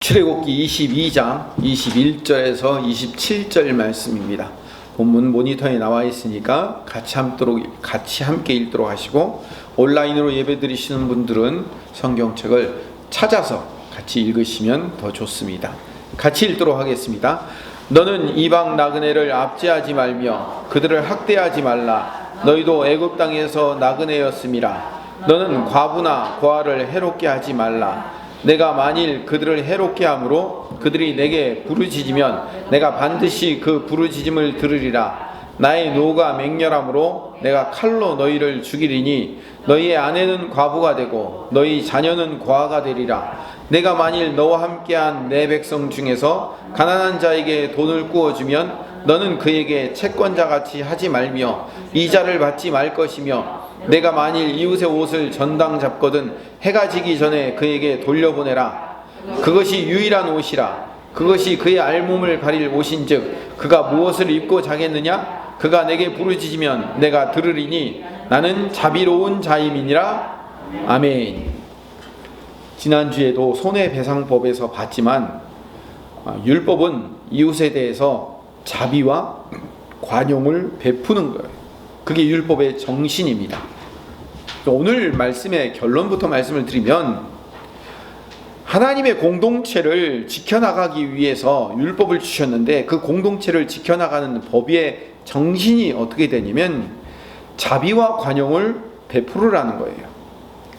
출애굽기 22장 21절에서 27절 말씀입니다. 본문 모니터에 나와 있으니까 같이 함께 읽도록 하시고, 온라인으로 예배드리시는 분들은 성경책을 찾아서 같이 읽으시면 더 좋습니다. 같이 읽도록 하겠습니다. 너는 이방 나그네를 압제하지 말며 그들을 학대하지 말라. 너희도 애굽 땅에서 나그네였음이라. 너는 과부나 고아를 해롭게 하지 말라. 내가 만일 그들을 해롭게 함으로 그들이 내게 부르짖으면 내가 반드시 그 부르짖음을 들으리라. 나의 노가 맹렬함으로 내가 칼로 너희를 죽이리니 너희의 아내는 과부가 되고 너희 자녀는 고아가 되리라. 내가 만일 너와 함께한 내 백성 중에서 가난한 자에게 돈을 구워주면 너는 그에게 채권자같이 하지 말며 이자를 받지 말 것이며, 내가 만일 이웃의 옷을 전당 잡거든 해가 지기 전에 그에게 돌려보내라. 그것이 유일한 옷이라. 그것이 그의 알몸을 가릴 옷인즉 그가 무엇을 입고 자겠느냐? 그가 내게 부르짖으면 내가 들으리니 나는 자비로운 자임이니라. 아멘. 지난주에도 손해배상법에서 봤지만 율법은 이웃에 대해서 자비와 관용을 베푸는 거예요. 그게 율법의 정신입니다. 오늘 말씀의 결론부터 말씀을 드리면, 하나님의 공동체를 지켜나가기 위해서 율법을 주셨는데 그 공동체를 지켜나가는 법의 정신이 어떻게 되냐면 자비와 관용을 베푸르라는 거예요.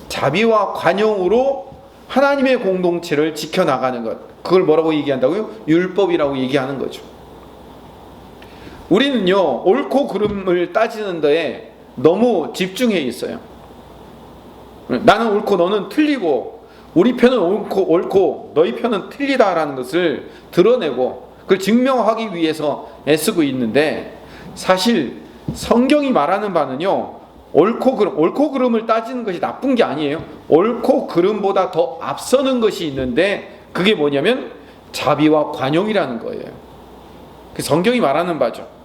자비와 관용으로 하나님의 공동체를 지켜나가는 것, 그걸 뭐라고 얘기한다고요? 율법이라고 얘기하는 거죠. 우리는요, 옳고 그름을 따지는 데에 너무 집중해 있어요. 나는 옳고 너는 틀리고, 우리 편은 옳고 너희 편은 틀리다라는 것을 드러내고 그걸 증명하기 위해서 애쓰고 있는데, 사실 성경이 말하는 바는요, 옳고 그름을 따지는 것이 나쁜 게 아니에요. 옳고 그름보다 더 앞서는 것이 있는데, 그게 뭐냐면 자비와 관용이라는 거예요. 그 성경이 말하는 바죠.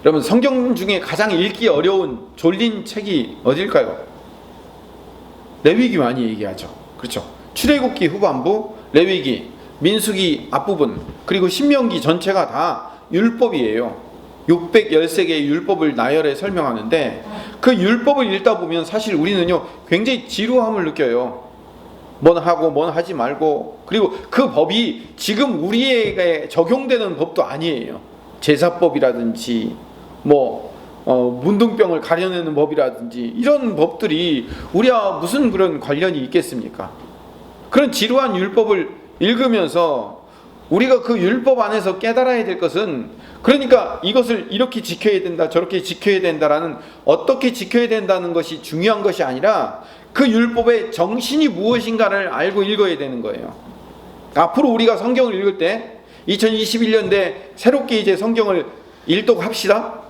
여러분, 성경 중에 가장 읽기 어려운 졸린 책이 어딜까요? 레위기 많이 얘기하죠. 그렇죠? 출애굽기 후반부, 레위기, 민수기 앞부분, 그리고 신명기 전체가 다 율법이에요. 613개의 율법을 나열해 설명하는데, 그 율법을 읽다 보면 사실 우리는요, 굉장히 지루함을 느껴요. 뭔 하고 뭔 하지 말고, 그리고 그 법이 지금 우리에게 적용되는 법도 아니에요. 제사법이라든지 문둥병을 가려내는 법이라든지 이런 법들이 우리와 무슨 그런 관련이 있겠습니까? 그런 지루한 율법을 읽으면서 우리가 그 율법 안에서 깨달아야 될 것은, 그러니까 이것을 이렇게 지켜야 된다, 저렇게 지켜야 된다라는, 어떻게 지켜야 된다는 것이 중요한 것이 아니라 그 율법의 정신이 무엇인가를 알고 읽어야 되는 거예요. 앞으로 우리가 성경을 읽을 때 2021년대 새롭게 이제 성경을 일독합시다.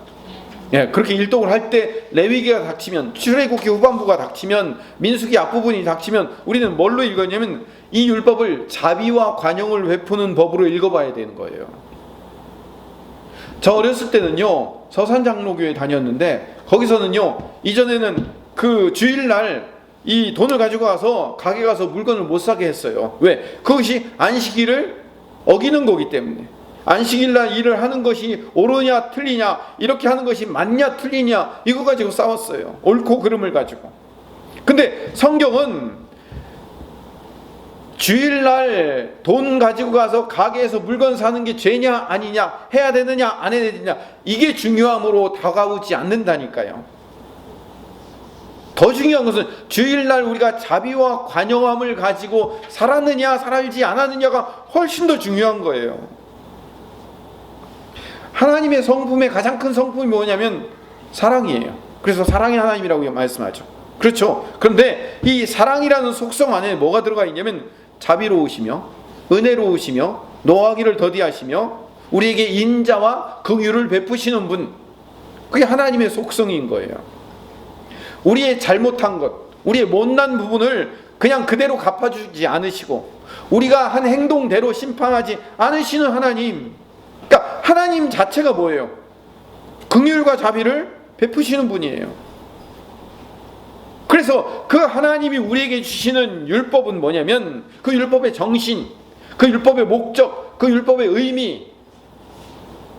예, 그렇게 일독을 할 때 레위기가 닥치면, 출애굽기 후반부가 닥치면, 민수기 앞부분이 닥치면 우리는 뭘로 읽었냐면 이 율법을 자비와 관용을 베푸는 법으로 읽어봐야 되는 거예요. 저 어렸을 때는요, 서산장로교에 다녔는데 거기서는요, 이전에는 그 주일날 이 돈을 가지고 가서 가게 가서 물건을 못 사게 했어요. 왜? 그것이 안식일을 어기는 거기 때문에. 안식일날 일을 하는 것이 옳으냐 틀리냐, 이렇게 하는 것이 맞냐 틀리냐, 이거 가지고 싸웠어요. 옳고 그름을 가지고. 근데 성경은 주일날 돈 가지고 가서 가게에서 물건 사는 게 죄냐 아니냐, 해야 되느냐 안 해야 되느냐, 이게 중요함으로 다가오지 않는다니까요. 더 중요한 것은 주일날 우리가 자비와 관용함을 가지고 살았느냐 살지 않았느냐가 훨씬 더 중요한 거예요. 하나님의 성품의 가장 큰 성품이 뭐냐면 사랑이에요. 그래서 사랑의 하나님이라고 말씀하죠. 그렇죠? 그런데 이 사랑이라는 속성 안에 뭐가 들어가 있냐면 자비로우시며 은혜로우시며 노하기를 더디하시며 우리에게 인자와 긍휼을 베푸시는 분, 그게 하나님의 속성인 거예요. 우리의 잘못한 것, 우리의 못난 부분을 그냥 그대로 갚아주지 않으시고 우리가 한 행동대로 심판하지 않으시는 하나님, 그러니까 하나님 자체가 뭐예요? 긍휼과 자비를 베푸시는 분이에요. 그래서 그래서 그 하나님이 우리에게 주시는 율법은 뭐냐면 그 율법의 정신, 그 율법의 목적, 그 율법의 의미,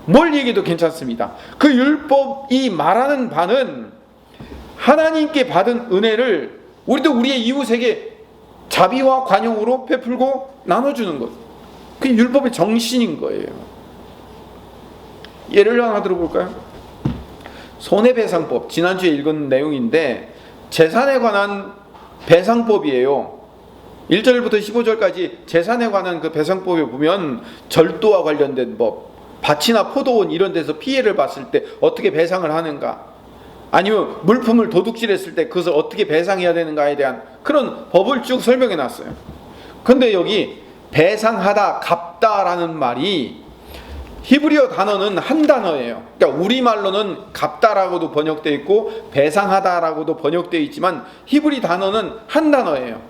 뭘 얘기해도 괜찮습니다. 그 율법이 말하는 바는 하나님께 받은 은혜를 우리도 우리의 이웃에게 자비와 관용으로 베풀고 나눠주는 것. 그게 율법의 정신인 거예요. 예를 하나 들어볼까요? 손해배상법, 지난주에 읽은 내용인데 재산에 관한 배상법이에요. 1절부터 15절까지 재산에 관한 그 배상법에 보면 절도와 관련된 법, 밭이나 포도원 이런 데서 피해를 봤을 때 어떻게 배상을 하는가, 아니면 물품을 도둑질했을 때 그것을 어떻게 배상해야 되는가에 대한 그런 법을 쭉 설명해 놨어요. 근데 여기 배상하다, 갚다라는 말이 히브리어 단어는 한 단어예요. 그러니까 우리말로는 갚다라고도 번역되어 있고 배상하다라고도 번역되어 있지만 히브리 단어는 한 단어예요.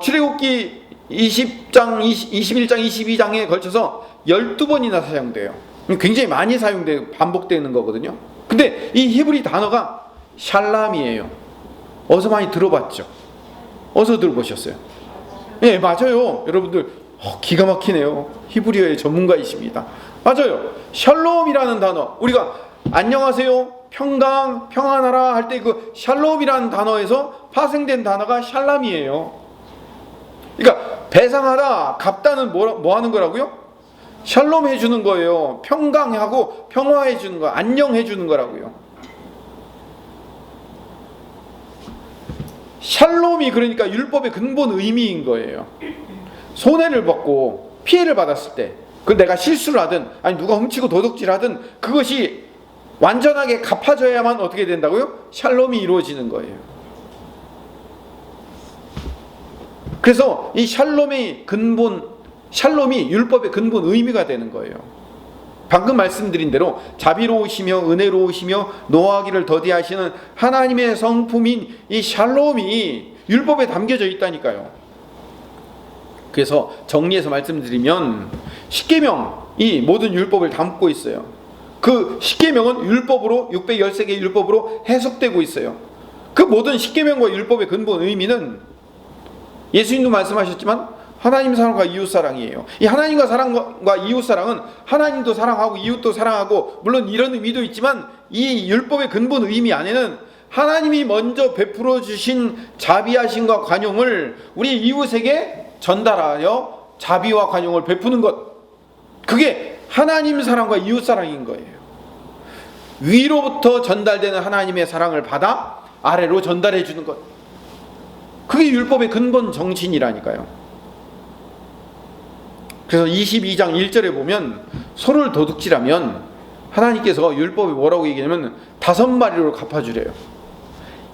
출애굽기 20장, 21장, 22장에 걸쳐서 12번이나 사용돼요. 굉장히 많이 사용되고 반복되는 거거든요. 근데 이 히브리 단어가 샬람이에요. 어서 많이 들어봤죠? 어서 들어보셨어요? 네, 맞아요. 여러분들 기가 막히네요. 히브리어의 전문가이십니다. 맞아요. 샬롬이라는 단어, 우리가 안녕하세요, 평강, 평안하라 할 때 그 샬롬이라는 단어에서 파생된 단어가 샬람이에요. 그러니까 배상하다, 갚다는 뭐 하는 거라고요? 샬롬 해주는 거예요. 평강하고 평화해주는 거, 안녕해주는 거라고요. 샬롬이 그러니까 율법의 근본 의미인 거예요. 손해를 받고 피해를 받았을 때, 그 내가 실수를 하든 아니 누가 훔치고 도둑질하든 그것이 완전하게 갚아져야만 어떻게 된다고요? 샬롬이 이루어지는 거예요. 그래서 이 샬롬이 율법의 근본 의미가 되는 거예요. 방금 말씀드린 대로 자비로우시며 은혜로우시며 노하기를 더디하시는 하나님의 성품인 이 샬롬이 율법에 담겨져 있다니까요. 그래서 정리해서 말씀드리면 십계명이 모든 율법을 담고 있어요. 그 십계명은 율법으로 613개의 율법으로 해석되고 있어요. 그 모든 십계명과 율법의 근본 의미는 예수님도 말씀하셨지만 하나님 사랑과 이웃 사랑이에요. 이 하나님과 사랑과 이웃 사랑은 하나님도 사랑하고 이웃도 사랑하고, 물론 이런 의미도 있지만 이 율법의 근본 의미 안에는 하나님이 먼저 베풀어 주신 자비하심과 관용을 우리 이웃에게 전달하여 자비와 관용을 베푸는 것, 그게 하나님 사랑과 이웃 사랑인 거예요. 위로부터 전달되는 하나님의 사랑을 받아 아래로 전달해 주는 것, 그게 율법의 근본 정신이라니까요. 그래서 22장 1절에 보면 소를 도둑질하면 하나님께서 율법에 뭐라고 얘기하냐면 5마리로 갚아주래요.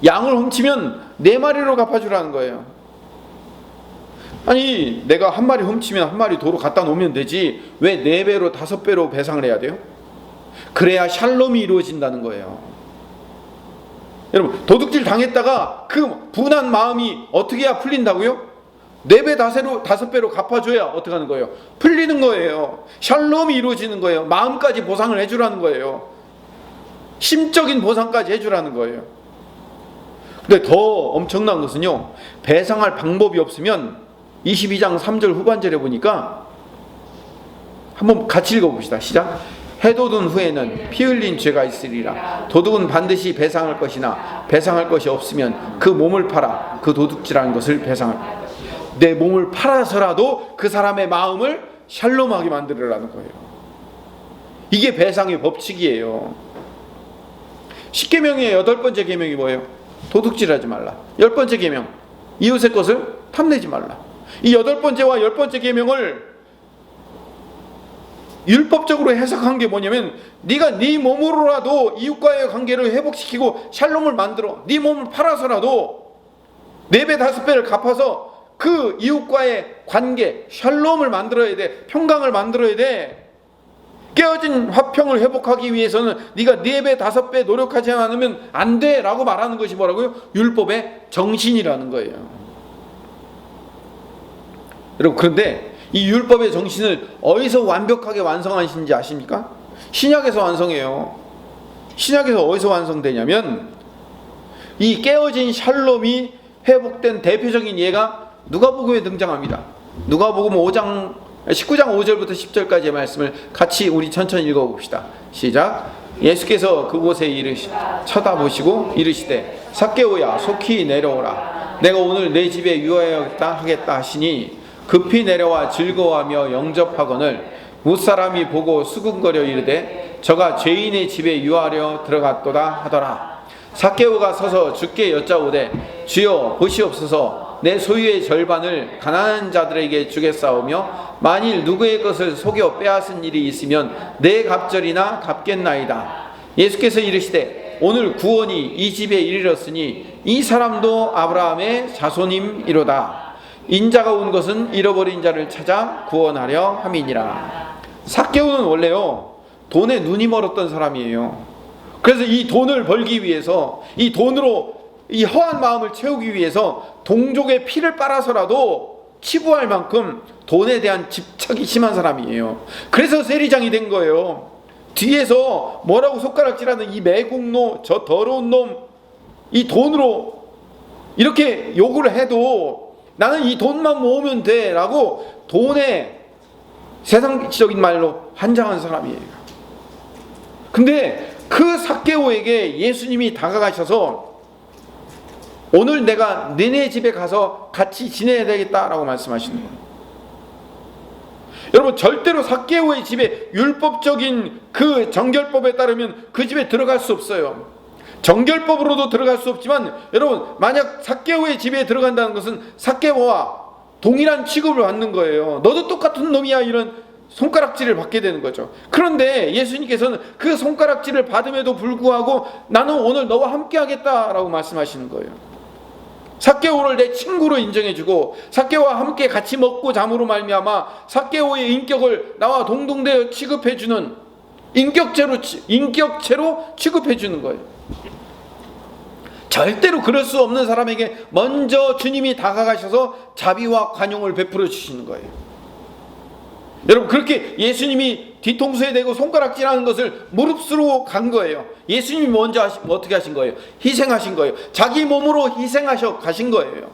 양을 훔치면 4마리로 갚아주라는 거예요. 아니 내가 1마리 훔치면 1마리 도로 갖다 놓으면 되지 왜 4배로 5배로 배상을 해야 돼요? 그래야 샬롬이 이루어진다는 거예요. 여러분, 도둑질 당했다가 그 분한 마음이 어떻게 해야 풀린다고요? 4배 5배로 갚아줘야 어떻게 하는 거예요? 풀리는 거예요. 샬롬이 이루어지는 거예요. 마음까지 보상을 해주라는 거예요. 심적인 보상까지 해주라는 거예요. 근데 더 엄청난 것은요, 배상할 방법이 없으면 22장 3절 후반절에 보니까 한번 같이 읽어봅시다. 시작. 해돋은 후에는 피 흘린 죄가 있으리라. 도둑은 반드시 배상할 것이나 배상할 것이 없으면 그 몸을 팔아 그 도둑질하는 것을 배상할 것이다. 내 몸을 팔아서라도 그 사람의 마음을 샬롬하게 만들으라는 거예요. 이게 배상의 법칙이에요. 10계명의 8번째 계명이 뭐예요? 도둑질하지 말라. 10번째 계명, 이웃의 것을 탐내지 말라. 이 8번째와 10번째 계명을 율법적으로 해석한 게 뭐냐면, 네가 네 몸으로라도 이웃과의 관계를 회복시키고 샬롬을 만들어. 네 몸을 팔아서라도 4배 5배를 갚아서 그 이웃과의 관계, 샬롬을 만들어야 돼. 평강을 만들어야 돼. 깨어진 화평을 회복하기 위해서는 네가 4배 5배 노력하지 않으면 안 돼 라고 말하는 것이 뭐라고요? 율법의 정신이라는 거예요. 여러분, 그런데 이 율법의 정신을 어디서 완벽하게 완성하신지 아십니까? 신약에서 완성해요. 신약에서 어디서 완성되냐면 이 깨어진 샬롬이 회복된 대표적인 예가 누가복음에 등장합니다. 누가복음 5장 19장 5절부터 10절까지의 말씀을 같이 우리 천천히 읽어봅시다. 시작. 예수께서 그곳에 쳐다보시고 이르시되 삭개오야 속히 내려오라. 내가 오늘 내 집에 유하여야겠다 하겠다 하시니 급히 내려와 즐거워하며 영접하거늘 무사람이 보고 수군거려 이르되 저가 죄인의 집에 유하려 들어갔도다 하더라. 삭개오가 서서 주께 여짜오되 주여 보시옵소서 내 소유의 절반을 가난한 자들에게 주겠사오며 만일 누구의 것을 속여 빼앗은 일이 있으면 내 갑절이나 갚겠나이다. 예수께서 이르시되 오늘 구원이 이 집에 이르렀으니 이 사람도 아브라함의 자손임이로다. 인자가 온 것은 잃어버린 자를 찾아 구원하려 함이니라. 삭개오는 원래요 돈에 눈이 멀었던 사람이에요. 그래서 이 돈을 벌기 위해서, 이 돈으로 이 허한 마음을 채우기 위해서 동족의 피를 빨아서라도 치부할 만큼 돈에 대한 집착이 심한 사람이에요. 그래서 세리장이 된 거예요. 뒤에서 뭐라고 손가락질하는 이 매국노, 저 더러운 놈, 이 돈으로 이렇게 욕을 해도 나는 이 돈만 모으면 돼 라고 돈에 세상적인 말로 환장한 사람이에요. 근데 그 삭개오에게 예수님이 다가가셔서 오늘 내가 너네 집에 가서 같이 지내야 되겠다라고 말씀하시는 거예요. 여러분 절대로 삭개오의 집에 율법적인 그 정결법에 따르면 그 집에 들어갈 수 없어요. 정결법으로도 들어갈 수 없지만 여러분 만약 삭개오의 집에 들어간다는 것은 삭개오와 동일한 취급을 받는 거예요. 너도 똑같은 놈이야 이런 손가락질을 받게 되는 거죠. 그런데 예수님께서는 그 손가락질을 받음에도 불구하고 나는 오늘 너와 함께 하겠다라고 말씀하시는 거예요. 삭개오를 내 친구로 인정해주고 삭개오와 함께 같이 먹고 잠으로 말미암아 삭개오의 인격을 나와 동등되어 취급해주는 인격체로 취급해주는 거예요. 절대로 그럴 수 없는 사람에게 먼저 주님이 다가가셔서 자비와 관용을 베풀어 주시는 거예요. 여러분 그렇게 예수님이 뒤통수에 대고 손가락질하는 것을 무릅쓰고 간 거예요. 예수님이 먼저 어떻게 하신 거예요? 희생하신 거예요. 자기 몸으로 희생하셔 가신 거예요.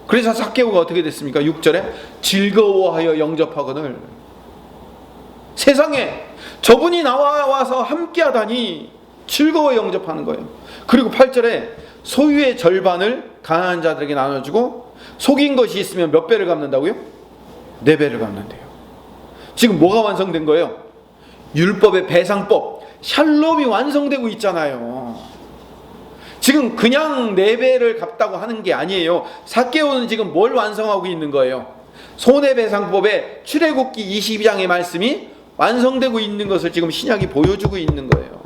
그래서 삭개오가 어떻게 됐습니까? 6절에 즐거워하여 영접하거늘. 세상에 저분이 나와서 함께 하다니 즐거워 영접하는 거예요. 그리고 8절에 소유의 절반을 가난한 자들에게 나눠주고 속인 것이 있으면 몇 배를 갚는다고요? 4배를 갚는데요. 지금 뭐가 완성된 거예요? 율법의 배상법 샬롬이 완성되고 있잖아요. 지금 그냥 4배를 갚다고 하는 게 아니에요. 삭개오는 지금 뭘 완성하고 있는 거예요? 손해배상법의 출애굽기 22장의 말씀이 완성되고 있는 것을 지금 신약이 보여주고 있는 거예요.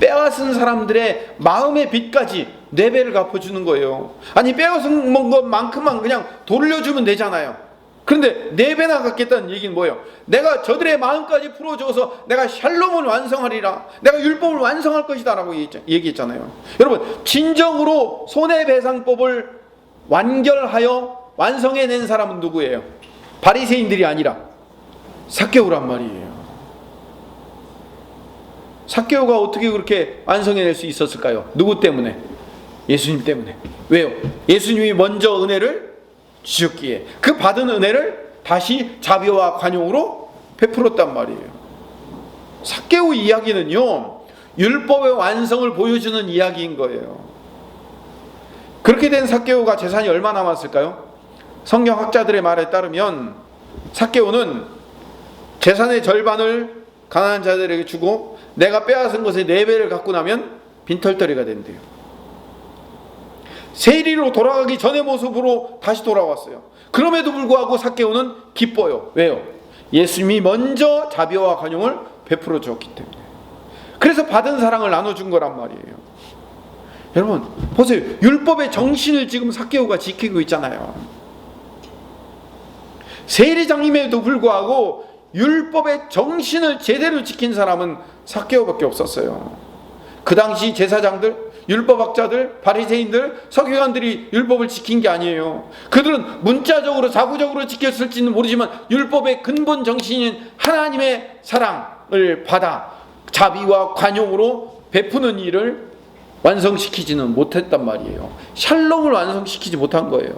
빼앗은 사람들의 마음의 빚까지 4배를 갚아주는 거예요. 아니 빼앗은 것만큼만 그냥 돌려주면 되잖아요. 그런데 4배나 갚겠다는 얘기는 뭐예요? 내가 저들의 마음까지 풀어줘서 내가 샬롬을 완성하리라, 내가 율법을 완성할 것이다 라고 얘기했잖아요. 여러분 진정으로 손해배상법을 완결하여 완성해낸 사람은 누구예요? 바리새인들이 아니라 삭개오란 말이에요. 삭개오가 어떻게 그렇게 완성해낼 수 있었을까요? 누구 때문에? 예수님 때문에. 왜요? 예수님이 먼저 은혜를 주셨기에 그 받은 은혜를 다시 자비와 관용으로 베풀었단 말이에요. 삭개오 이야기는요 율법의 완성을 보여주는 이야기인 거예요. 그렇게 된 삭개오가 재산이 얼마 남았을까요? 성경학자들의 말에 따르면 삭개오는 재산의 절반을 가난한 자들에게 주고 내가 빼앗은 것의 4배를 갖고 나면 빈털터리가 된대요. 세리로 돌아가기 전의 모습으로 다시 돌아왔어요. 그럼에도 불구하고 삭개오는 기뻐요. 왜요? 예수님이 먼저 자비와 관용을 베풀어 주었기 때문에. 그래서 받은 사랑을 나눠준 거란 말이에요. 여러분 보세요. 율법의 정신을 지금 삭개오가 지키고 있잖아요. 세리장임에도 불구하고 율법의 정신을 제대로 지킨 사람은 삭개오밖에 없었어요. 그 당시 제사장들, 율법학자들, 바리새인들, 서기관들이 율법을 지킨 게 아니에요. 그들은 문자적으로 자구적으로 지켰을지는 모르지만 율법의 근본 정신인 하나님의 사랑을 받아 자비와 관용으로 베푸는 일을 완성시키지는 못했단 말이에요. 샬롬을 완성시키지 못한 거예요.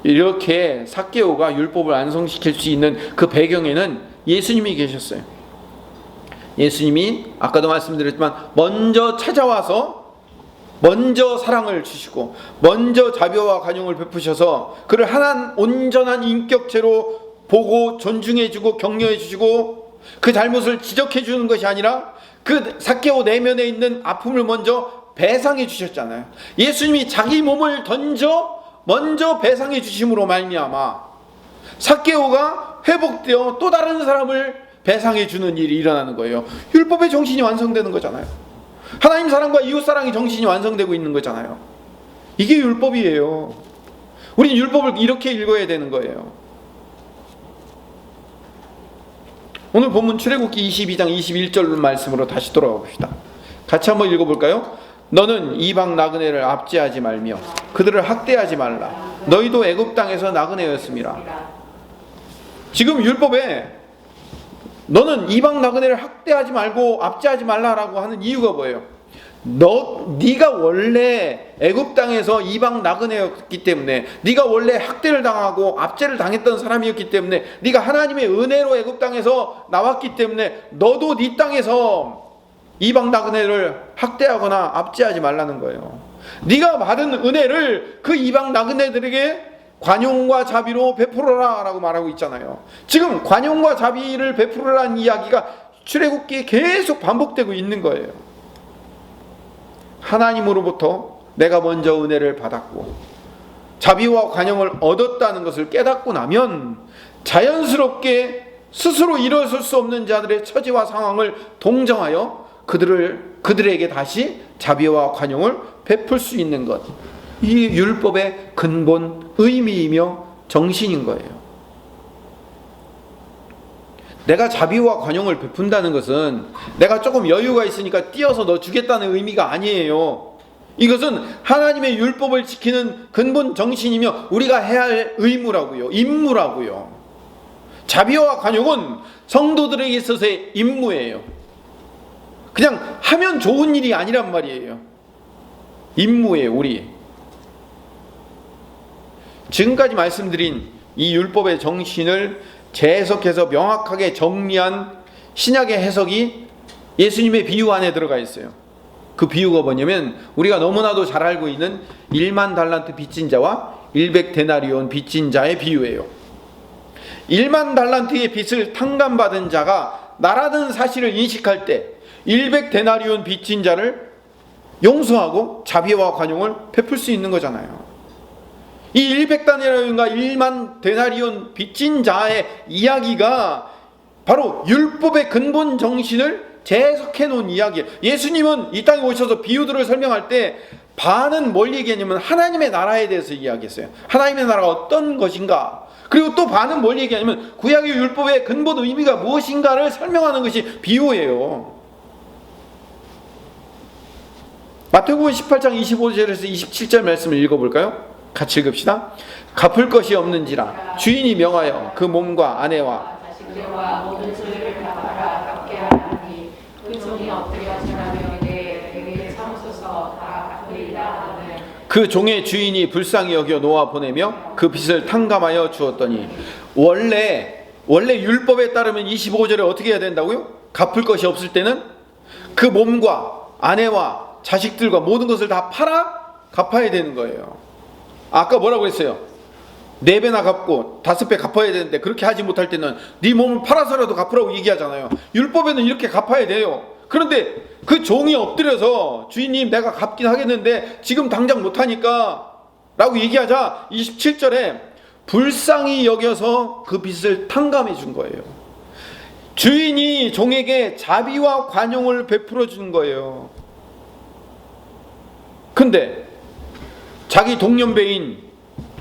이렇게 삭개오가 율법을 완성시킬 수 있는 그 배경에는 예수님이 계셨어요. 예수님이 아까도 말씀드렸지만 먼저 찾아와서 먼저 사랑을 주시고 먼저 자비와 관용을 베푸셔서 그를 하나님 온전한 인격체로 보고 존중해주고 격려해주시고 그 잘못을 지적해주는 것이 아니라 그 삭개오 내면에 있는 아픔을 먼저 배상해 주셨잖아요. 예수님이 자기 몸을 던져 먼저 배상해 주심으로 말미암아 삭개오가 회복되어 또 다른 사람을 배상해 주는 일이 일어나는 거예요. 율법의 정신이 완성되는 거잖아요. 하나님 사랑과 이웃 사랑의 정신이 완성되고 있는 거잖아요. 이게 율법이에요. 우리는 율법을 이렇게 읽어야 되는 거예요. 오늘 본문 출애굽기 22장 21절 말씀으로 다시 돌아가 봅시다. 같이 한번 읽어볼까요? 너는 이방 나그네를 압제하지 말며 그들을 학대하지 말라. 너희도 애굽 땅에서 나그네였음이라. 지금 율법에 너는 이방 나그네를 학대하지 말고 압제하지 말라라고 하는 이유가 뭐예요? 네가 원래 애굽 땅에서 이방 나그네였기 때문에, 네가 원래 학대를 당하고 압제를 당했던 사람이었기 때문에, 네가 하나님의 은혜로 애굽 땅에서 나왔기 때문에 너도 네 땅에서 이방 나그네를 학대하거나 압제하지 말라는 거예요. 네가 받은 은혜를 그 이방 나그네들에게 관용과 자비로 베풀어라 라고 말하고 있잖아요. 지금 관용과 자비를 베풀어라는 이야기가 출애굽기에 계속 반복되고 있는 거예요. 하나님으로부터 내가 먼저 은혜를 받았고 자비와 관용을 얻었다는 것을 깨닫고 나면 자연스럽게 스스로 일어설 수 없는 자들의 처지와 상황을 동정하여 그들에게 다시 자비와 관용을 베풀 수 있는 것, 이 율법의 근본 의미이며 정신인 거예요. 내가 자비와 관용을 베푼다는 것은 내가 조금 여유가 있으니까 띄어서 너 주겠다는 의미가 아니에요. 이것은 하나님의 율법을 지키는 근본 정신이며 우리가 해야 할 의무라고요. 임무라고요. 자비와 관용은 성도들에게 있어서의 임무예요. 그냥 하면 좋은 일이 아니란 말이에요. 임무예요, 우리. 지금까지 말씀드린 이 율법의 정신을 재해석해서 명확하게 정리한 신약의 해석이 예수님의 비유 안에 들어가 있어요. 그 비유가 뭐냐면 우리가 너무나도 잘 알고 있는 1만 달란트 빚진 자와 100데나리온 빚진 자의 비유예요. 1만 달란트의 빚을 탕감받은 자가 나라는 사실을 인식할 때 100데나리온 빚진 자를 용서하고 자비와 관용을 베풀 수 있는 거잖아요. 이 100데나리온과 1만 데나리온 빚진 자의 이야기가 바로 율법의 근본 정신을 재해석해 놓은 이야기예요. 예수님은 이 땅에 오셔서 비유들을 설명할 때 반은 뭘 얘기하냐면 하나님의 나라에 대해서 이야기했어요. 하나님의 나라가 어떤 것인가. 그리고 또 반은 뭘 얘기하냐면 구약의 율법의 근본 의미가 무엇인가를 설명하는 것이 비유예요. 마태복음 18장 25절에서 27절 말씀을 읽어볼까요? 같이 읽읍시다. 갚을 것이 없는지라 주인이 명하여 그 몸과 아내와 자식들과 모든 소유를 다 팔아 갚게 하나니 그 종이 엎드려 전하며 내게 참으소서 다 갚으리라 하는 그 종의 주인이 불쌍히 여겨 놓아 보내며 그 빚을 탕감하여 주었더니 원래 율법에 따르면 25절에 어떻게 해야 된다고요? 갚을 것이 없을 때는 그 몸과 아내와 자식들과 모든 것을 다 팔아 갚아야 되는 거예요. 아까 뭐라고 했어요? 4배나 갚고 5배 갚아야 되는데 그렇게 하지 못할 때는 네 몸을 팔아서라도 갚으라고 얘기하잖아요. 율법에는 이렇게 갚아야 돼요. 그런데 그 종이 엎드려서 주인님 내가 갚긴 하겠는데 지금 당장 못하니까 라고 얘기하자 27절에 불쌍히 여겨서 그 빚을 탕감해 준 거예요. 주인이 종에게 자비와 관용을 베풀어 준 거예요. 근데 자기 동년배인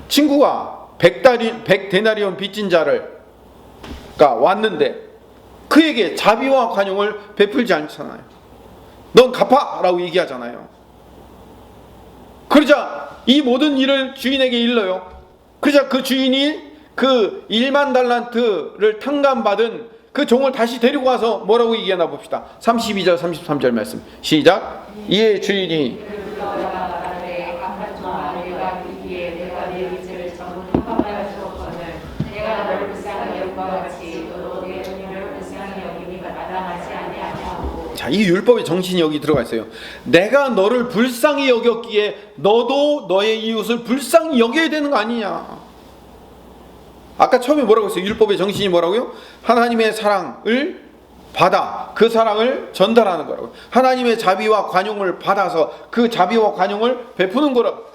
친구가 100데나리온 빚진 자가 왔는데 그에게 자비와 관용을 베풀지 않잖아요. 넌 갚아! 라고 얘기하잖아요. 그러자 이 모든 일을 주인에게 일러요. 그러자 그 주인이 그 1만 달란트를 탕감받은 그 종을 다시 데리고 와서 뭐라고 얘기하나 봅시다. 32절 33절 말씀 시작. 이에 주인이 자, 이 율법의 정신이 여기 들어가 있어요. 내가 너를 불쌍히 여겼기에 너도 너의 이웃을 불쌍히 여겨야 되는 거 아니냐. 아까 처음에 뭐라고 했어요? 율법의 정신이 뭐라고요? 하나님의 사랑을 받아 그 사랑을 전달하는 거라고요. 하나님의 자비와 관용을 받아서 그 자비와 관용을 베푸는 거라고.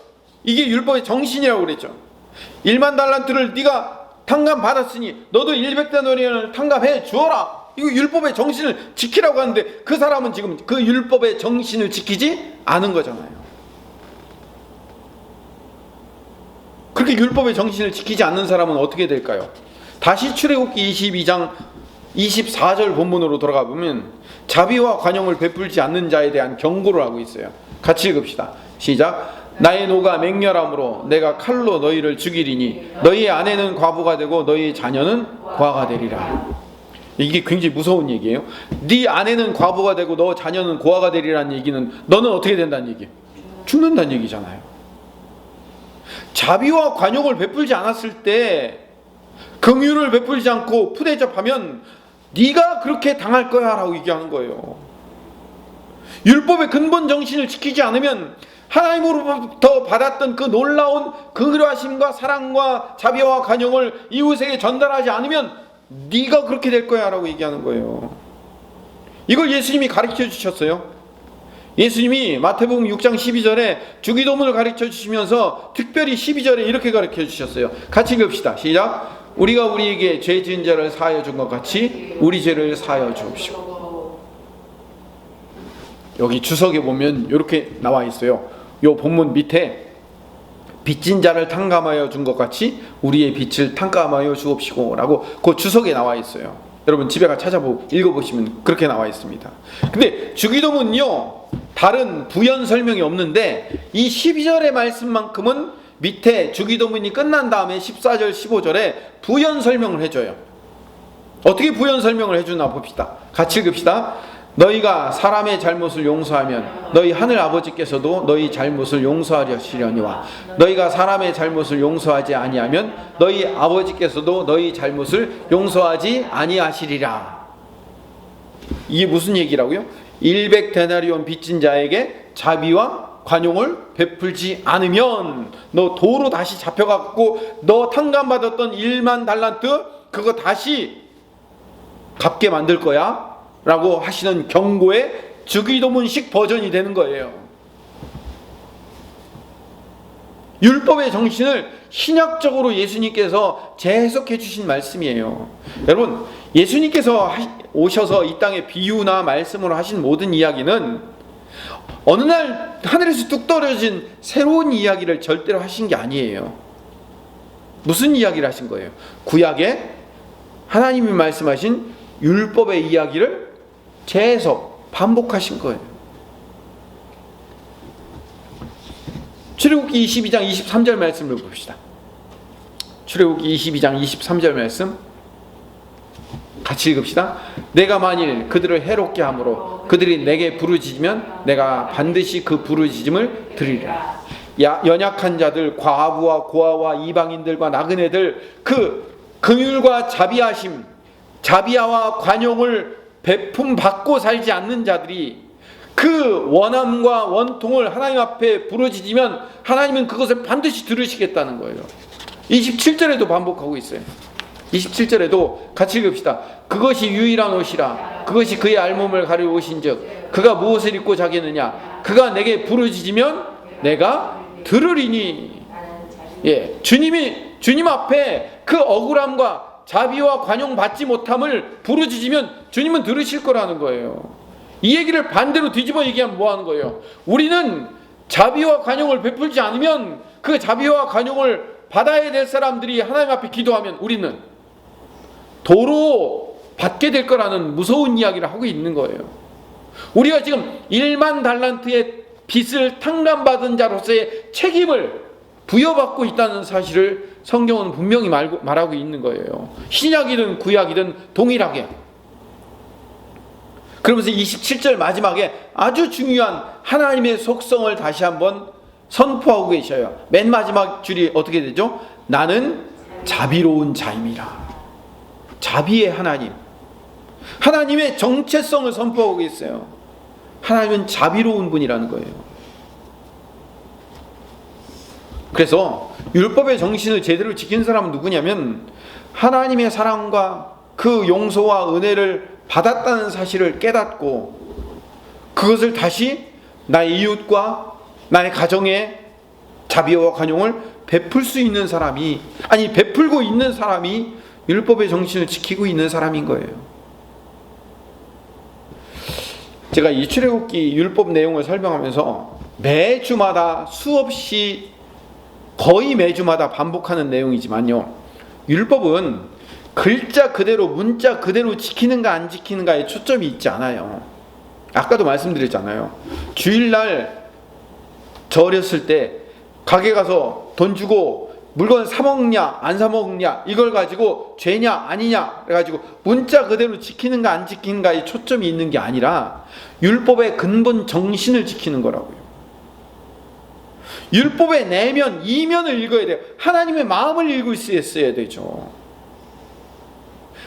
이게 율법의 정신이라고 그랬죠. 1만 달란트를 네가 탕감 받았으니 너도 100데나리온을 탕감해 주어라. 이거 율법의 정신을 지키라고 하는데 그 사람은 지금 그 율법의 정신을 지키지 않은 거잖아요. 그렇게 율법의 정신을 지키지 않는 사람은 어떻게 될까요? 다시 출애굽기 22장 24절 본문으로 돌아가 보면 자비와 관용을 베풀지 않는 자에 대한 경고를 하고 있어요. 같이 읽읍시다. 시작. 나의 노가 맹렬함으로 내가 칼로 너희를 죽이리니 너희 아내는 과부가 되고 너희 자녀는 과가 되리라. 이게 굉장히 무서운 얘기예요. 네 아내는 과부가 되고 너 자녀는 고아가 되리라는 얘기는 너는 어떻게 된다는 얘기예요? 죽는다는 얘기잖아요. 자비와 관용을 베풀지 않았을 때 긍휼을 베풀지 않고 푸대접하면 네가 그렇게 당할 거야 라고 얘기하는 거예요. 율법의 근본 정신을 지키지 않으면 하나님으로부터 받았던 그 놀라운 긍휼하심과 사랑과 자비와 관용을 이웃에게 전달하지 않으면 네가 그렇게 될 거야 라고 얘기하는 거예요. 이걸 예수님이 가르쳐 주셨어요. 예수님이 마태복음 6장 12절에 주기도문을 가르쳐 주시면서 특별히 12절에 이렇게 가르쳐 주셨어요. 같이 읽읍시다. 시작. 우리가 우리에게 죄 지은 자를 사하여 준 것 같이 우리 죄를 사하여 주옵시고. 여기 주석에 보면 이렇게 나와 있어요. 요 본문 밑에 빚진 자를 탕감하여 준 것 같이 우리의 빚을 탕감하여 주옵시고 라고 그 주석에 나와 있어요. 여러분 집에 가 찾아보고 읽어보시면 그렇게 나와 있습니다. 근데 주기도문은요 다른 부연 설명이 없는데 이 12절의 말씀만큼은 밑에 주기도문이 끝난 다음에 14절 15절에 부연 설명을 해줘요. 어떻게 부연 설명을 해주나 봅시다. 같이 읽읍시다. 너희가 사람의 잘못을 용서하면 너희 하늘 아버지께서도 너희 잘못을 용서하시려니와 너희가 사람의 잘못을 용서하지 아니하면 너희 아버지께서도 너희 잘못을 용서하지 아니하시리라. 이게 무슨 얘기라고요? 100데나리온 빚진 자에게 자비와 관용을 베풀지 않으면 너 도로 다시 잡혀갖고 너 탕감받았던 1만 달란트 그거 다시 갚게 만들 거야 라고 하시는 경고의 주기도문식 버전이 되는 거예요. 율법의 정신을 신약적으로 예수님께서 재해석해 주신 말씀이에요. 여러분 예수님께서 오셔서 이 땅에 비유나 말씀으로 하신 모든 이야기는 어느 날 하늘에서 뚝 떨어진 새로운 이야기를 절대로 하신 게 아니에요. 무슨 이야기를 하신 거예요? 구약에 하나님이 말씀하신 율법의 이야기를 재해석, 반복하신 거예요. 출애굽기 22장 23절 말씀을 봅시다. 출애굽기 22장 23절 말씀 같이 읽읍시다. 내가 만일 그들을 해롭게 함으로 그들이 내게 부르짖으면 내가 반드시 그 부르짖음을 들으리라. 연약한 자들, 과부와 고아와 이방인들과 나그네들 그 긍휼과 자비하심, 자비와 관용을 베품 받고 살지 않는 자들이 그 원함과 원통을 하나님 앞에 부르짖으면 하나님은 그것을 반드시 들으시겠다는 거예요. 27절에도 반복하고 있어요. 27절에도 같이 읽읍시다. 그것이 유일한 옷이라 그것이 그의 알몸을 가리고 오신즉 그가 무엇을 입고 자겠느냐 그가 내게 부르짖으면 내가 들으리니. 예, 주님 앞에 그 억울함과 자비와 관용 받지 못함을 부르짖으면 주님은 들으실 거라는 거예요. 이 얘기를 반대로 뒤집어 얘기하면 뭐 하는 거예요? 우리는 자비와 관용을 베풀지 않으면 그 자비와 관용을 받아야 될 사람들이 하나님 앞에 기도하면 우리는 도로 받게 될 거라는 무서운 이야기를 하고 있는 거예요. 우리가 지금 1만 달란트의 빚을 탕감받은 자로서의 책임을 부여받고 있다는 사실을 성경은 분명히 말하고 있는 거예요. 신약이든 구약이든 동일하게 그러면서 27절 마지막에 아주 중요한 하나님의 속성을 다시 한번 선포하고 계셔요. 맨 마지막 줄이 어떻게 되죠? 나는 자비로운 자임이라. 자비의 하나님, 하나님의 정체성을 선포하고 계세요. 하나님은 자비로운 분이라는 거예요. 그래서 율법의 정신을 제대로 지킨 사람은 누구냐면 하나님의 사랑과 그 용서와 은혜를 받았다는 사실을 깨닫고 그것을 다시 나의 이웃과 나의 가정에 자비와 관용을 베풀 수 있는 사람이, 아니 베풀고 있는 사람이 율법의 정신을 지키고 있는 사람인 거예요. 제가 이 출애굽기 율법 내용을 설명하면서 매주마다 수없이 거의 매주마다 반복하는 내용이지만요, 율법은 글자 그대로 문자 그대로 지키는가 안 지키는가에 초점이 있지 않아요. 아까도 말씀드렸잖아요. 주일날 저 어렸을 때 가게 가서 돈 주고 물건 사 먹냐 안 사 먹냐 이걸 가지고 죄냐 아니냐 그래가지고 문자 그대로 지키는가 안 지키는가에 초점이 있는 게 아니라 율법의 근본 정신을 지키는 거라고요. 율법의 내면 이면을 읽어야 돼요. 하나님의 마음을 읽을 수 있어야 되죠.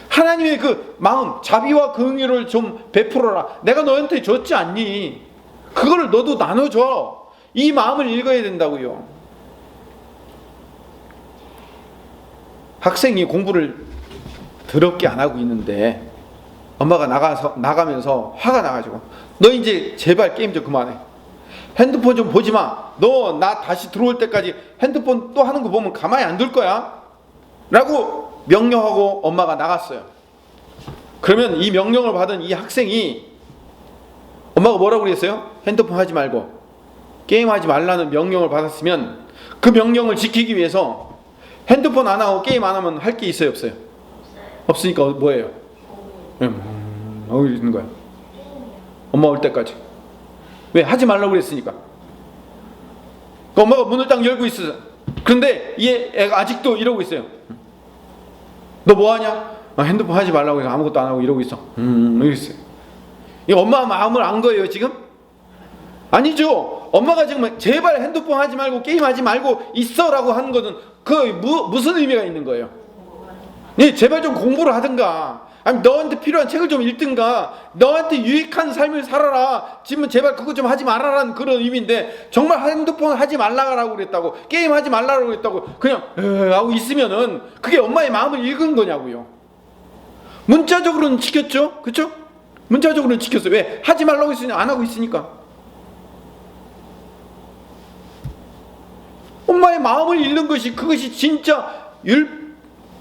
하나님의 그 마음, 자비와 긍휼을 좀 베풀어라. 내가 너한테 줬지 않니? 그거를 너도 나눠줘. 이 마음을 읽어야 된다고요. 학생이 공부를 더럽게 안 하고 있는데 엄마가 나가면서 화가 나가지고 너 이제 제발 게임 좀 그만해. 핸드폰 좀 보지 마. 너 나 다시 들어올 때까지 핸드폰 또 하는 거 보면 가만히 안 둘 거야. 라고 명령하고 엄마가 나갔어요. 그러면 이 명령을 받은 이 학생이 엄마가 뭐라고 그랬어요? 핸드폰 하지 말고 게임하지 말라는 명령을 받았으면 그 명령을 지키기 위해서 핸드폰 안 하고 게임 안 하면 할 게 있어요, 없어요? 없으니까 뭐예요? 하고 있는 거야. 엄마 올 때까지. 왜? 하지 말라고 그랬으니까. 그 엄마가 문을 딱 열고 있어. 그런데 이 애가 아직도 이러고 있어요. 너 뭐 하냐? 핸드폰 하지 말라고 해서 아무것도 안 하고 이러고 있어. 이러고 있어요. 이 엄마 마음을 안 거예요, 지금? 아니죠. 엄마가 지금 제발 핸드폰 하지 말고 게임하지 말고 있어라고 하는 것은 그 무슨 의미가 있는 거예요? 네, 제발 좀 공부를 하든가, 아니 너한테 필요한 책을 좀 읽든가, 너한테 유익한 삶을 살아라. 지금 제발 그거 좀 하지 말아라는 그런 의미인데, 정말 핸드폰 하지 말라고 그랬다고, 게임 하지 말라고 그랬다고 그냥 하고 있으면은 그게 엄마의 마음을 읽은 거냐고요. 문자적으로는 지켰죠, 그렇죠? 문자적으로는 지켰어요. 왜? 하지 말라고 했으니 안 하고 있으니까. 엄마의 마음을 읽는 것이, 그것이 진짜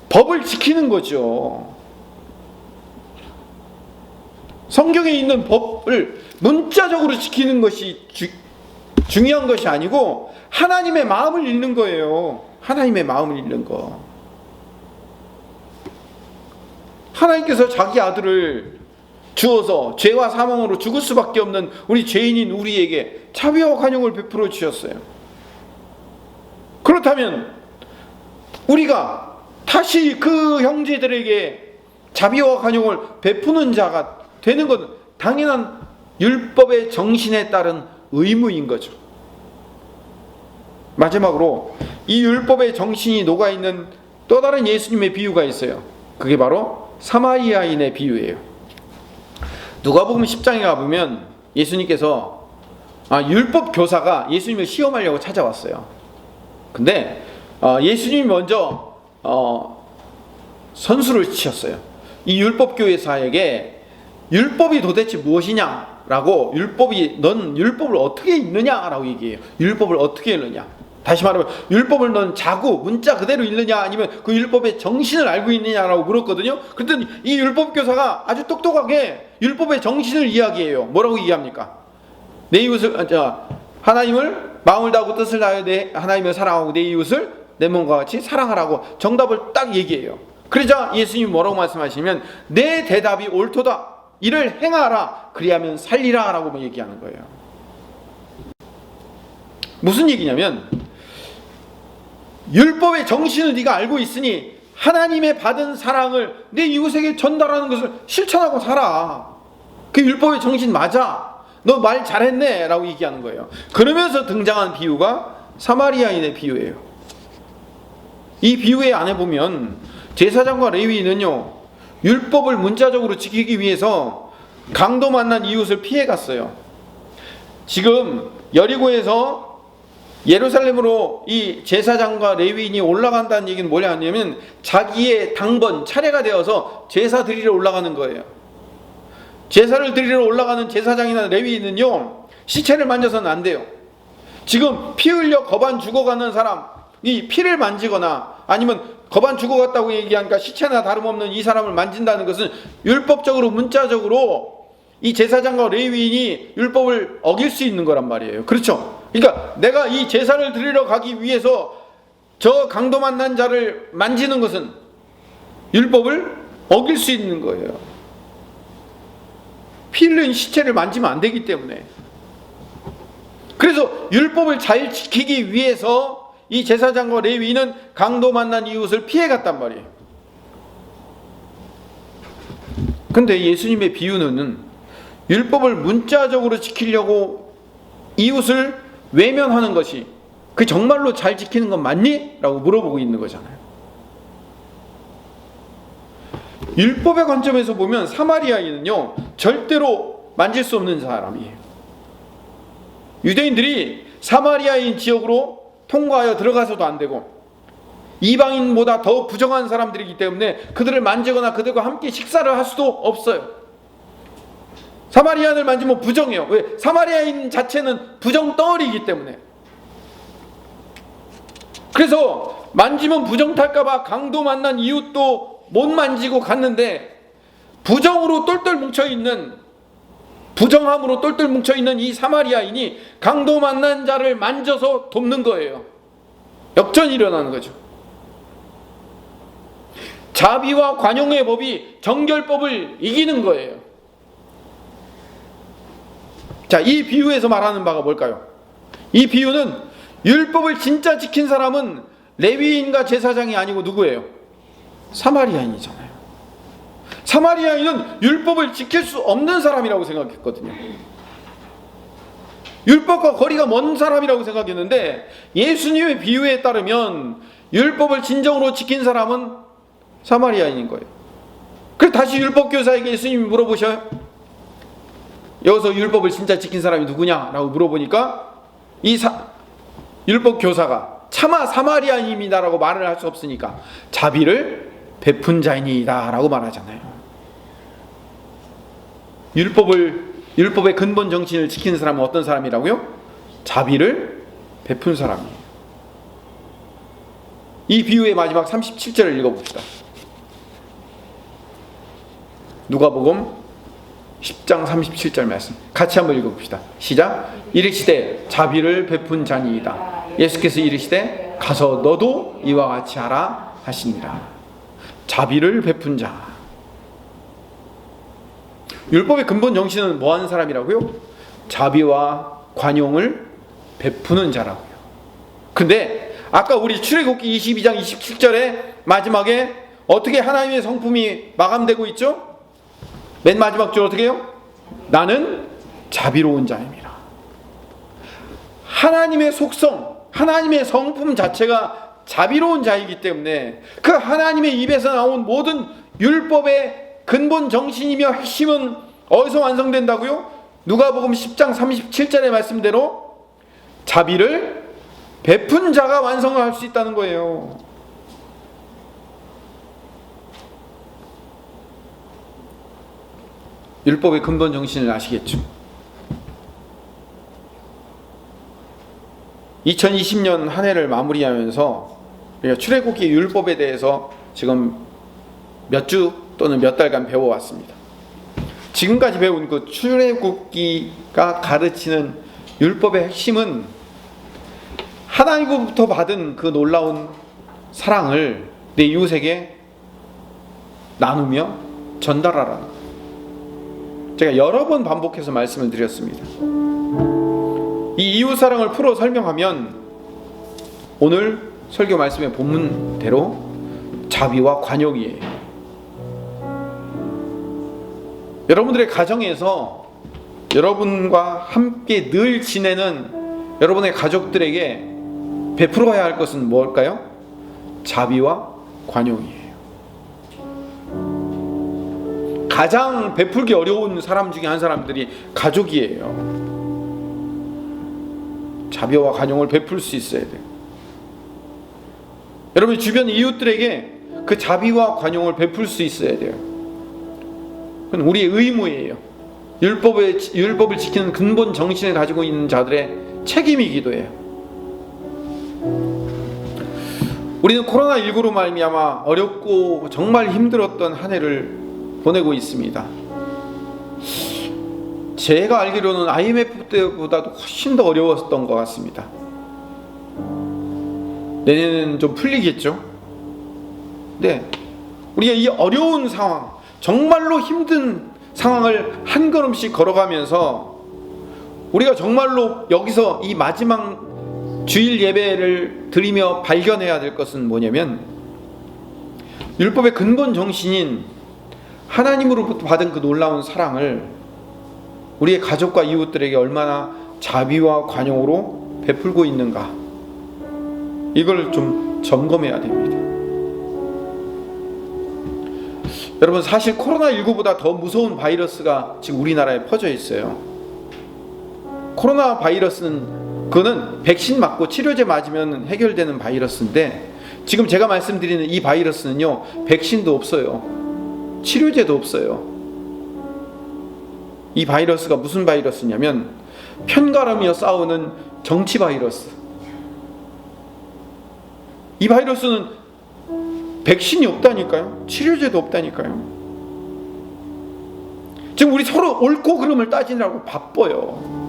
법을 지키는 거죠. 성경에 있는 법을 문자적으로 지키는 것이 중요한 것이 아니고 하나님의 마음을 읽는 거예요. 하나님의 마음을 읽는 거. 하나님께서 자기 아들을 주어서 죄와 사망으로 죽을 수밖에 없는 우리 죄인인 우리에게 자비와 관용을 베풀어 주셨어요. 그렇다면 우리가 다시 그 형제들에게 자비와 관용을 베푸는 자가 되는 것은 당연한 율법의 정신에 따른 의무인 거죠. 마지막으로 이 율법의 정신이 녹아있는 또 다른 예수님의 비유가 있어요. 그게 바로 사마리아인의 비유예요. 누가복음 10장에 가보면 예수님께서 율법 교사가 예수님을 시험하려고 찾아왔어요. 근데 예수님이 먼저 선수를 치셨어요. 이 율법 교사에게 율법이 도대체 무엇이냐라고, 넌 율법을 어떻게 읽느냐라고 얘기해요. 율법을 어떻게 읽느냐. 다시 말하면 율법을 넌 자고 문자 그대로 읽느냐, 아니면 그 율법의 정신을 알고 있느냐라고 물었거든요. 그랬더니 이 율법 교사가 아주 똑똑하게 율법의 정신을 이야기해요. 뭐라고 이야기합니까? 내 이웃을, 하나님을 마음을 다하고 뜻을 다하여 내 하나님을 사랑하고 내 이웃을 내 몸과 같이 사랑하라고 정답을 딱 얘기해요. 그러자 예수님이 뭐라고 말씀하시면 내 대답이 옳도다. 이를 행하라. 그리하면 살리라. 라고 얘기하는 거예요. 무슨 얘기냐면 율법의 정신을 네가 알고 있으니 하나님의 받은 사랑을 내 이웃에게 전달하는 것을 실천하고 살아. 그 율법의 정신 맞아. 너 말 잘했네 라고 얘기하는 거예요. 그러면서 등장한 비유가 사마리아인의 비유예요. 이 비유의 안에 보면 제사장과 레위인은요, 율법을 문자적으로 지키기 위해서 강도 만난 이웃을 피해갔어요. 지금 여리고에서 예루살렘으로 이 제사장과 레위인이 올라간다는 얘기는 뭐냐면 자기의 당번, 차례가 되어서 제사 드리러 올라가는 거예요. 제사를 드리러 올라가는 제사장이나 레위인은요, 시체를 만져서는 안 돼요. 지금 피 흘려 거반 죽어가는 사람이 피를 만지거나 아니면 거반 죽어갔다고 얘기하니까 시체나 다름없는 이 사람을 만진다는 것은 율법적으로 문자적으로 이 제사장과 레위인이 율법을 어길 수 있는 거란 말이에요. 그렇죠? 그러니까 내가 이 제사를 드리러 가기 위해서 저 강도 만난 자를 만지는 것은 율법을 어길 수 있는 거예요. 피 흘린 시체를 만지면 안 되기 때문에. 그래서 율법을 잘 지키기 위해서 이 제사장과 레위인은 강도 만난 이웃을 피해갔단 말이에요. 근데 예수님의 비유는 율법을 문자적으로 지키려고 이웃을 외면하는 것이 그 정말로 잘 지키는 건 맞니? 라고 물어보고 있는 거잖아요. 율법의 관점에서 보면 사마리아인은요, 절대로 만질 수 없는 사람이에요. 유대인들이 사마리아인 지역으로 통과하여 들어가서도 안 되고 이방인보다 더 부정한 사람들이기 때문에 그들을 만지거나 그들과 함께 식사를 할 수도 없어요. 사마리아인을 만지면 부정해요. 왜? 사마리아인 자체는 부정 덩어리이기 때문에. 그래서 만지면 부정 탈까봐 강도 만난 이웃도 못 만지고 갔는데, 부정으로 똘똘 뭉쳐있는, 부정함으로 똘똘 뭉쳐있는 이 사마리아인이 강도 만난 자를 만져서 돕는 거예요. 역전이 일어나는 거죠. 자비와 관용의 법이 정결법을 이기는 거예요. 자, 이 비유에서 말하는 바가 뭘까요? 이 비유는 율법을 진짜 지킨 사람은 레위인과 제사장이 아니고 누구예요? 사마리아인이잖아요. 사마리아인은 율법을 지킬 수 없는 사람이라고 생각했거든요. 율법과 거리가 먼 사람이라고 생각했는데 예수님의 비유에 따르면 율법을 진정으로 지킨 사람은 사마리아인인 거예요. 그래서 다시 율법교사에게 예수님이 물어보셔요. 여기서 율법을 진짜 지킨 사람이 누구냐라고 물어보니까 이 율법교사가 차마 사마리아인입니다라고 말을 할 수 없으니까 자비를 베푼 자이니이다 라고 말하잖아요. 율법의 근본 정신을 지키는 사람은 어떤 사람이라고요? 자비를 베푼 사람이에요. 이 비유의 마지막 37절을 읽어봅시다. 누가복음 10장 37절 말씀 같이 한번 읽어봅시다. 시작. 이르시되 자비를 베푼 자니이다. 예수께서 이르시되 가서 너도 이와 같이 하라 하시니라. 자비를 베푼 자. 율법의 근본 정신은 뭐 하는 사람이라고요? 자비와 관용을 베푸는 자라고요. 근데 아까 우리 출애굽기 22장 27절에 마지막에 어떻게 하나님의 성품이 마감되고 있죠? 맨 마지막 줄 어떻게 해요? 나는 자비로운 자입니다. 하나님의 속성, 하나님의 성품 자체가 자비로운 자이기 때문에 그 하나님의 입에서 나온 모든 율법의 근본 정신이며 핵심은 어디서 완성된다고요? 누가복음 10장 37절의 말씀대로 자비를 베푼 자가 완성을 할 수 있다는 거예요. 율법의 근본 정신을 아시겠죠? 2020년 한 해를 마무리하면서 우리가 출애굽기 율법에 대해서 지금 몇 주 또는 몇 달간 배워왔습니다. 지금까지 배운 그 출애굽기가 가르치는 율법의 핵심은 하나님으로부터 받은 그 놀라운 사랑을 내 이웃에게 나누며 전달하라는 거예요. 제가 여러 번 반복해서 말씀을 드렸습니다. 이 이웃 사랑을 풀어 설명하면 오늘 설교 말씀의 본문대로 자비와 관용이에요. 여러분들의 가정에서 여러분과 함께 늘 지내는 여러분의 가족들에게 베풀어야 할 것은 뭘까요? 자비와 관용이에요. 가장 베풀기 어려운 사람 중에 한 사람들이 가족이에요. 자비와 관용을 베풀 수 있어야 돼요. 여러분 주변 이웃들에게 그 자비와 관용을 베풀 수 있어야 돼요. 그건 우리의 의무예요. 율법을 지키는 근본 정신을 가지고 있는 자들의 책임이기도 해요. 우리는 코로나19로 말미암아 어렵고 정말 힘들었던 한 해를 보내고 있습니다. 제가 알기로는 IMF 때보다도 훨씬 더 어려웠던 것 같습니다. 내년에는 좀 풀리겠죠? 네, 우리가 이 어려운 상황, 정말로 힘든 상황을 한 걸음씩 걸어가면서 우리가 정말로 여기서 이 마지막 주일 예배를 드리며 발견해야 될 것은 뭐냐면, 율법의 근본 정신인 하나님으로부터 받은 그 놀라운 사랑을 우리의 가족과 이웃들에게 얼마나 자비와 관용으로 베풀고 있는가, 이걸 좀 점검해야 됩니다. 여러분, 사실 코로나19보다 더 무서운 바이러스가 지금 우리나라에 퍼져 있어요. 코로나 바이러스는 그거는 백신 맞고 치료제 맞으면 해결되는 바이러스인데, 지금 제가 말씀드리는 이 바이러스는요, 백신도 없어요. 치료제도 없어요. 이 바이러스가 무슨 바이러스냐면 편가르며 싸우는 정치 바이러스. 이 바이러스는 백신이 없다니까요. 치료제도 없다니까요. 지금 우리 서로 옳고 그름을 따지느라고 바빠요.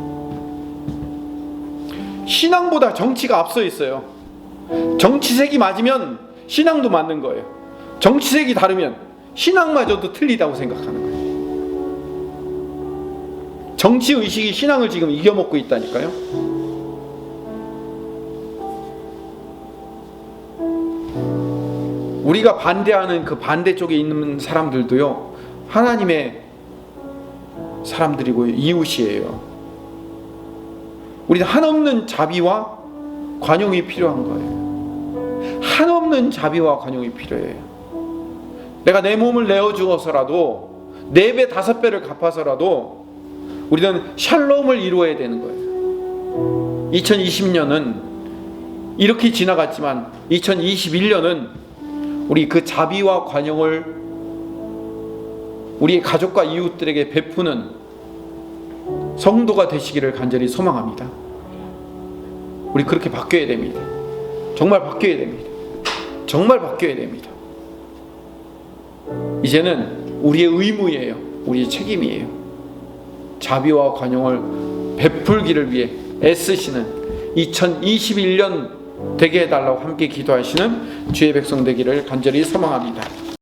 신앙보다 정치가 앞서 있어요. 정치색이 맞으면 신앙도 맞는 거예요. 정치색이 다르면 신앙마저도 틀리다고 생각하는 거예요. 정치의식이 신앙을 지금 이겨먹고 있다니까요. 우리가 반대하는 그 반대쪽에 있는 사람들도요, 하나님의 사람들이고 이웃이에요. 우리는 한없는 자비와 관용이 필요한 거예요. 한없는 자비와 관용이 필요해요. 내가 내 몸을 내어주어서라도 4배 5배를 갚아서라도 우리는 샬롬을 이루어야 되는 거예요. 2020년은 이렇게 지나갔지만 2021년은 우리 그 자비와 관용을 우리의 가족과 이웃들에게 베푸는 성도가 되시기를 간절히 소망합니다. 우리 그렇게 바뀌어야 됩니다. 정말 바뀌어야 됩니다. 정말 바뀌어야 됩니다. 이제는 우리의 의무예요. 우리의 책임이에요. 자비와 관용을 베풀기를 위해 애쓰시는 2021년 되게 해달라고 함께 기도하시는 주의 백성 되기를 간절히 소망합니다.